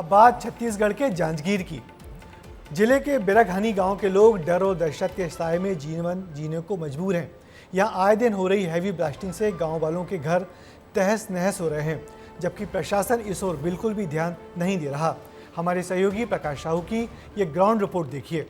अब बात छत्तीसगढ़ के जांजगीर की। जिले के बिरगहनी गांव के लोग डर और दहशत के साए में जीवन जीने को मजबूर हैं। यहां आए दिन हो रही हैवी ब्लास्टिंग से गांव वालों के घर तहस नहस हो रहे हैं, जबकि प्रशासन इस ओर बिल्कुल भी ध्यान नहीं दे रहा। हमारे सहयोगी प्रकाश साहू की ये ग्राउंड रिपोर्ट देखिए।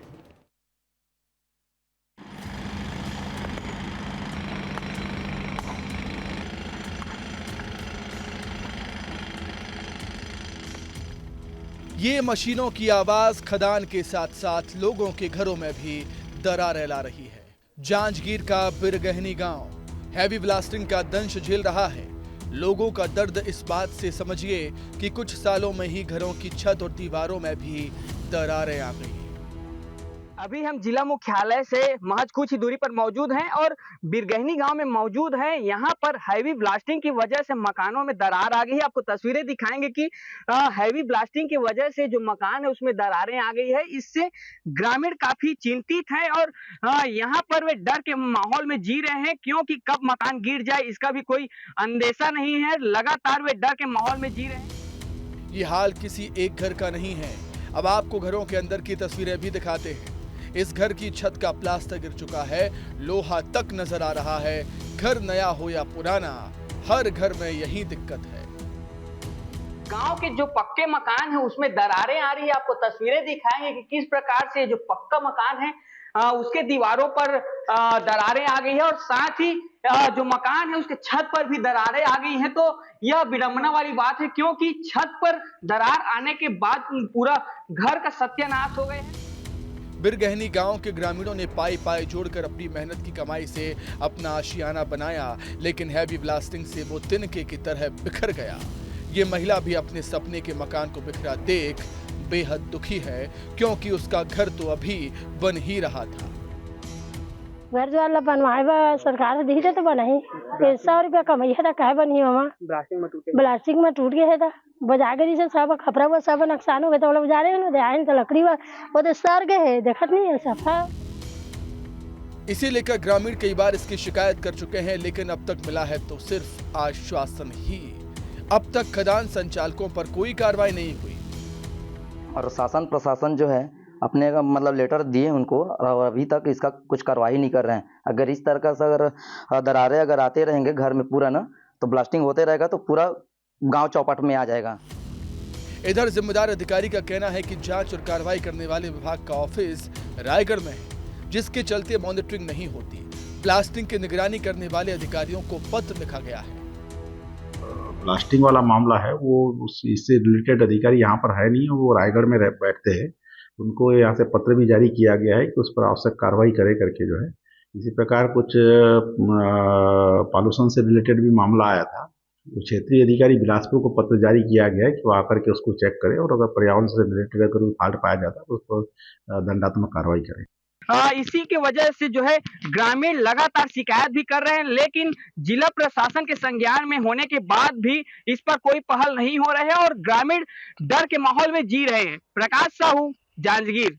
ये मशीनों की आवाज खदान के साथ साथ लोगों के घरों में भी दरारें ला रही है। जांजगीर का बिरगहनी गांव हैवी ब्लास्टिंग का दंश झेल रहा है। लोगों का दर्द इस बात से समझिए कि कुछ सालों में ही घरों की छत और दीवारों में भी दरारें आ गई। अभी हम जिला मुख्यालय से महज कुछ ही दूरी पर मौजूद हैं और बिरगहनी गांव में मौजूद हैं। यहां पर हैवी ब्लास्टिंग की वजह से मकानों में दरार आ गई है। आपको तस्वीरें दिखाएंगे कि हैवी ब्लास्टिंग की वजह से जो मकान है उसमें दरारें आ गई है। इससे ग्रामीण काफी चिंतित हैं और यहां पर वे डर के माहौल में जी रहे हैं, क्योंकि कब मकान गिर जाए इसका भी कोई अंदेशा नहीं है। लगातार वे डर के माहौल में जी रहे हैं। ये हाल किसी एक घर का नहीं है। अब आपको घरों के अंदर की तस्वीरें भी दिखाते हैं। इस घर की छत का प्लास्टर गिर चुका है, लोहा तक नजर आ रहा है। घर नया हो या पुराना, हर घर में यही दिक्कत है। गांव के जो पक्के मकान है उसमें दरारें आ रही है। आपको तस्वीरें दिखाएंगे कि किस प्रकार से जो पक्का मकान है उसके दीवारों पर दरारें आ गई है और साथ ही जो मकान है उसके छत पर भी दरारें आ गई हैं। तो यह विडंबना वाली बात है, क्योंकि छत पर दरार आने के बाद पूरा घर का सत्यानाश हो गया है। बिरगहनी गांव के ग्रामीणों ने पाई पाई जोड़कर अपनी मेहनत की कमाई से अपना आशियाना बनाया, लेकिन हैवी ब्लास्टिंग से वो तिनके की तरह बिखर गया। ये महिला भी अपने सपने के मकान को बिखरा देख बेहद दुखी है, क्योंकि उसका घर तो अभी बन ही रहा था। घर जो बनवाए बा सरकार दी तो बनाई 100 रुपया कमाई है, कहे बनी हमा ब्लास्टिंग में टूट गया है था बजा गई से सब खपरा हुआ सब नुकसान हो गया। तो बजा रहे हैं आए तो लकड़ी वो तो सर गए है, देखत नहीं है सफा। इसी लेकर ग्रामीण कई बार इसकी शिकायत कर चुके हैं, लेकिन अब तक मिला है तो सिर्फ आश्वासन ही। अब तक खदान संचालकों पर कोई कार्रवाई नहीं हुई और शासन प्रशासन जो है अपने का मतलब लेटर दिए उनको और अभी तक इसका कुछ कार्रवाई नहीं कर रहे हैं। अगर इस तरह से अगर दरारें अगर आते रहेंगे घर में पूरा ना, तो ब्लास्टिंग होते रहेगा तो पूरा गांव चौपट में आ जाएगा। इधर जिम्मेदार अधिकारी का कहना है कि जांच और कार्रवाई करने वाले विभाग का ऑफिस रायगढ़ में है, जिसके चलते मॉनिटरिंग नहीं होती। ब्लास्टिंग की निगरानी करने वाले अधिकारियों को पत्र लिखा गया है। ब्लास्टिंग वाला मामला है वो इससे रिलेटेड अधिकारी यहाँ पर है नहीं, वो रायगढ़ में बैठते हैं। उनको यहाँ से पत्र भी जारी किया गया है कि उस पर आवश्यक कार्रवाई करे करके जो है। इसी प्रकार कुछ पॉल्यूशन से रिलेटेड भी मामला आया था, तो क्षेत्रीय अधिकारी बिलासपुर को पत्र जारी किया गया है कि वो आकर के उसको चेक करे और अगर पर्यावरण से रिलेटेड अगर कोई फॉल्ट पाया जाता है तो उस पर दंडात्मक कार्रवाई करें। इसी के वजह से जो है ग्रामीण लगातार शिकायत भी कर रहे हैं, लेकिन जिला प्रशासन के संज्ञान में होने के बाद भी इस पर कोई पहल नहीं हो रहा है और ग्रामीण डर के माहौल में जी रहे हैं। प्रकाश साहू, जांजगीर।